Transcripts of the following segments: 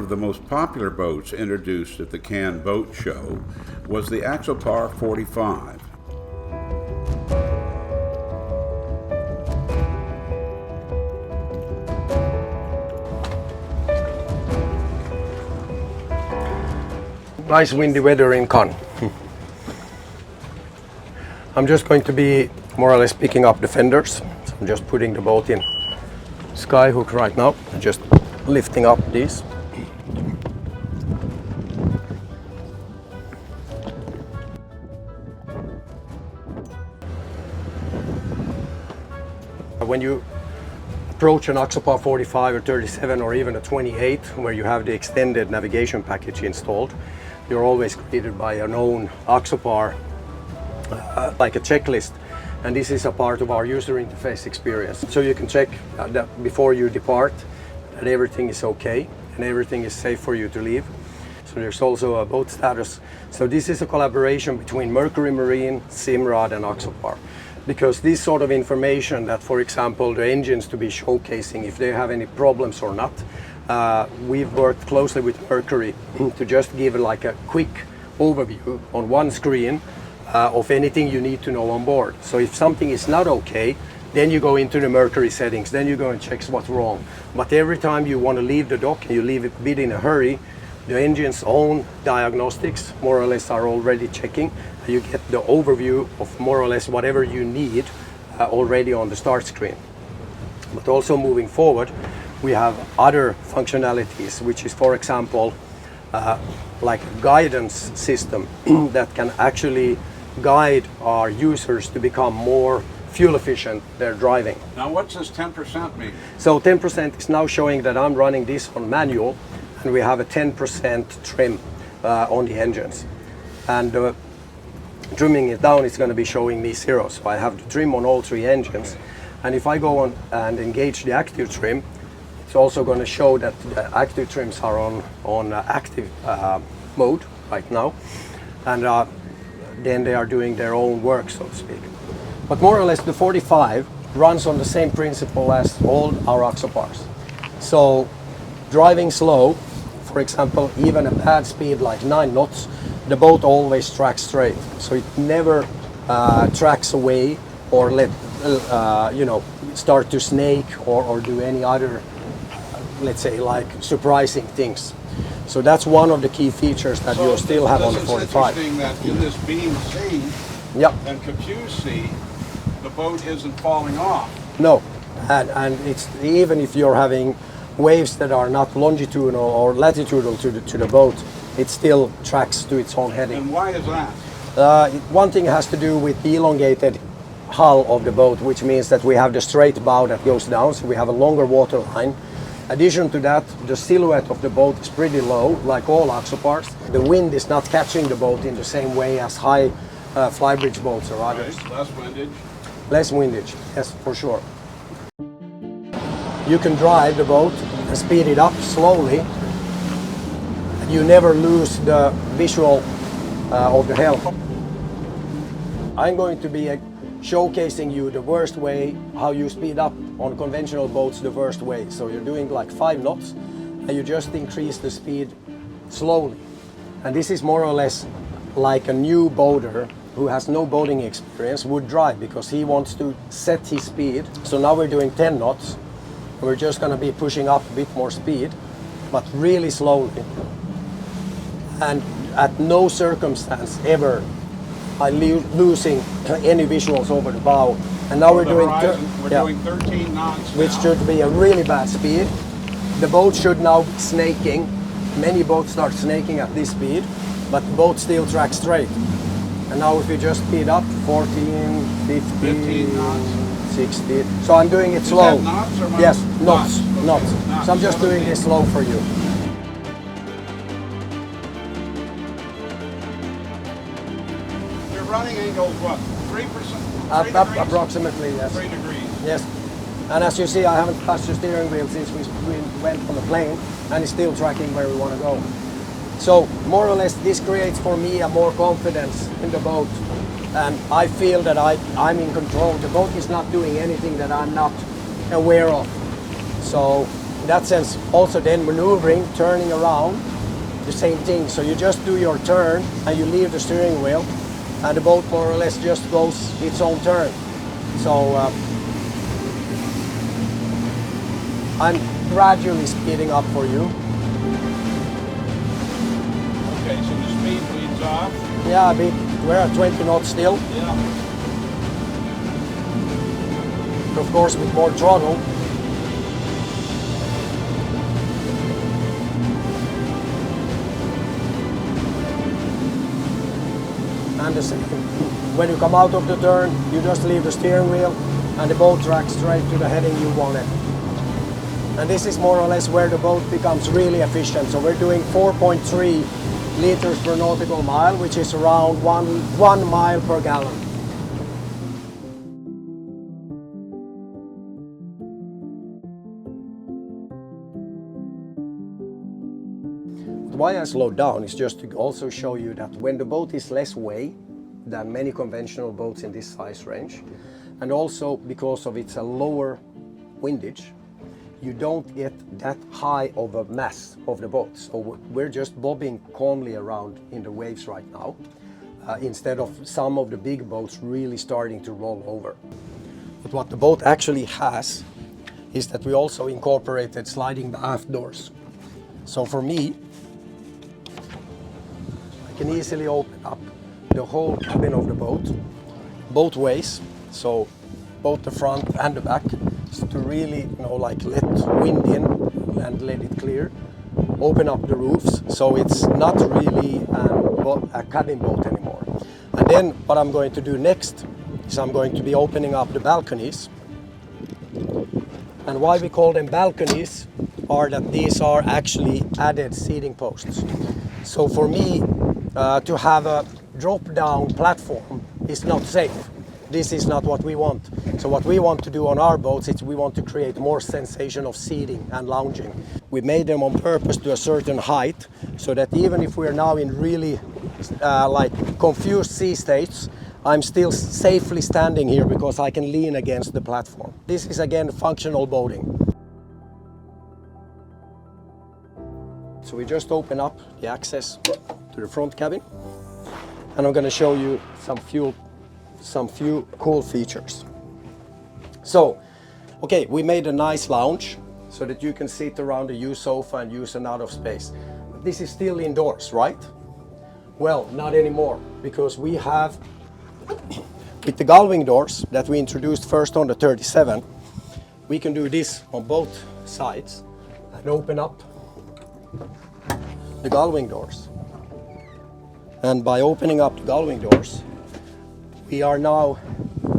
of the most popular boats introduced at the Cannes Boat Show was the Axopar 45. Nice windy weather in Cannes. I'm just going to be more or less picking up the fenders. So I'm just putting the boat in skyhook right now, just lifting up these. When you approach an Axopar 45 or 37 or even a 28, where you have the extended navigation package installed, you're always greeted by an own Axopar, like a checklist. And this is a part of our user interface experience. So you can check that before you depart, that everything is okay and everything is safe for you to leave. So there's also a boat status. So this is a collaboration between Mercury Marine, Simrad and Axopar. Because this sort of information that, for example, the engines to be showcasing if they have any problems or not, we've worked closely with Mercury to just give like a quick overview on one screen of anything you need to know on board. So if something is not okay, then you go into the Mercury settings, then you go and check what's wrong. But every time you want to leave the dock and you leave it a bit in a hurry, the engine's own diagnostics more or less are already checking. You get the overview of more or less whatever you need already on the start screen. But also moving forward, we have other functionalities, which is, for example, like a guidance system that can actually guide our users to become more fuel efficient their driving. Now what's this 10% mean? So 10% is now showing that I'm running this on manual and we have a 10% trim on the engines. And trimming it down, it's going to be showing me 0. So I have the trim on all 3 engines. And if I go on and engage the active trim, it's also going to show that the active trims are on active mode right now. And then they are doing their own work, so to speak. But more or less the 45 runs on the same principle as all our Axopars. So driving slow, for example, even a bad speed like 9 knots, the boat always tracks straight. So it never tracks away or start to snake or do any other, let's say, like surprising things. So that's one of the key features that you still have on the 45. This is interesting that in this beam C and confused C, the boat isn't falling off. No, and it's even if you're having waves that are not longitudinal or latitudinal to the boat, it still tracks to its own heading. And why is that? One thing has to do with the elongated hull of the boat, which means that we have the straight bow that goes down, so we have a longer water line. Addition to that, the silhouette of the boat is pretty low, like all Axopars. The wind is not catching the boat in the same way as high flybridge boats or others. Right. Less windage? Less windage, yes, for sure. You can drive the boat and speed it up slowly. You never lose the visual of the helm. I'm going to be showcasing you the worst way, how you speed up on conventional boats the worst way. So you're doing like 5 knots and you just increase the speed slowly. And this is more or less like a new boater who has no boating experience would drive, because he wants to set his speed. So now we're doing 10 knots. We're just going to be pushing up a bit more speed, but really slowly. And at no circumstance ever I'm losing any visuals over the bow. And now we're doing 13 knots which now. should be a really bad speed. The boat should now be snaking. Many boats start snaking at this speed, but the boat still tracks straight. And now if we just speed up, 14, 15 knots. 60. So I'm doing it slow. Is that knots or miles? Yes, knots. Okay. Knots. So I'm just doing this slow for you. Your running angle is what? 3%? Approximately, yes. 3 degrees. Yes. And as you see, I haven't touched the steering wheel since we went on the plane, and it's still tracking where we want to go. So more or less this creates for me a more confidence in the boat, and I feel that I'm in control. The boat is not doing anything that I'm not aware of. So in that sense, also then maneuvering, turning around, the same thing. So you just do your turn and you leave the steering wheel and the boat more or less just goes its own turn. So I'm gradually speeding up for you. Okay, so the speed leads off. Yeah, a bit. We're at 20 knots still. Yeah. Of course, with more throttle. And the second, when you come out of the turn, you just leave the steering wheel and the boat tracks straight to the heading you want it. And this is more or less where the boat becomes really efficient. So we're doing 4.3 liters per nautical mile, which is around one mile per gallon. Why I slowed down is just to also show you that when the boat is less weight than many conventional boats in this size range, and also because of its a lower windage, you don't get that high of a mass of the boat. So we're just bobbing calmly around in the waves right now, instead of some of the big boats really starting to roll over. But what the boat actually has is that we also incorporated sliding aft doors. So for me, I can easily open up the whole cabin of the boat, both ways, so both the front and the back, to really, like let wind in and let it clear. Open up the roofs, so it's not really a cabin boat anymore. And then what I'm going to do next is I'm going to be opening up the balconies. And why we call them balconies are that these are actually added seating posts. So for me, to have a drop-down platform is not safe. This is not what we want. So what we want to do on our boats is we want to create more sensation of seating and lounging. We made them on purpose to a certain height, so that even if we're now in really confused sea states, I'm still safely standing here because I can lean against the platform. This is again functional boating. So we just open up the access to the front cabin, and I'm going to show you some few cool features. So, okay, we made a nice lounge so that you can sit around the U sofa and use an out of space. But this is still indoors, right? Well, not anymore, because we have, with the gullwing doors that we introduced first on the 37, we can do this on both sides and open up the gullwing doors. And by opening up the gullwing doors, we are now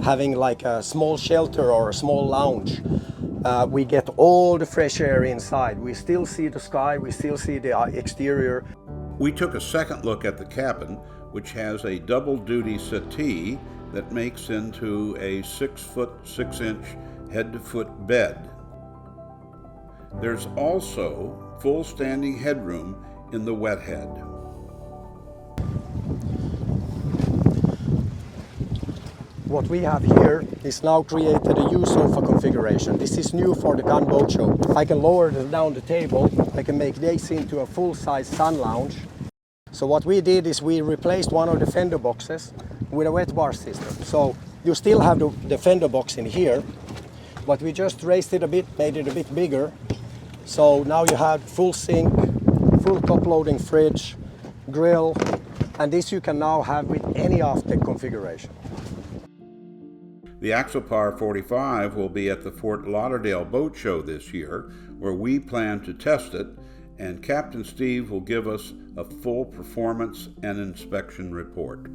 having like a small shelter or a small lounge. We get all the fresh air inside. We still see the sky, we still see the exterior. We took a second look at the cabin, which has a double-duty settee that makes into a 6-foot 6-inch head-to-foot bed. There's also full standing headroom in the wet head. What we have here is now created a U-sofa configuration. This is new for the Cannes Boat Show. I can lower down the table, I can make this into a full-size sun lounge. So what we did is we replaced one of the fender boxes with a wet bar system. So you still have the fender box in here, but we just raised it a bit, made it a bit bigger. So now you have full sink, full top-loading fridge, grill, and this you can now have with any aft-deck configuration. The Axopar 45 will be at the Fort Lauderdale Boat Show this year, where we plan to test it, and Captain Steve will give us a full performance and inspection report.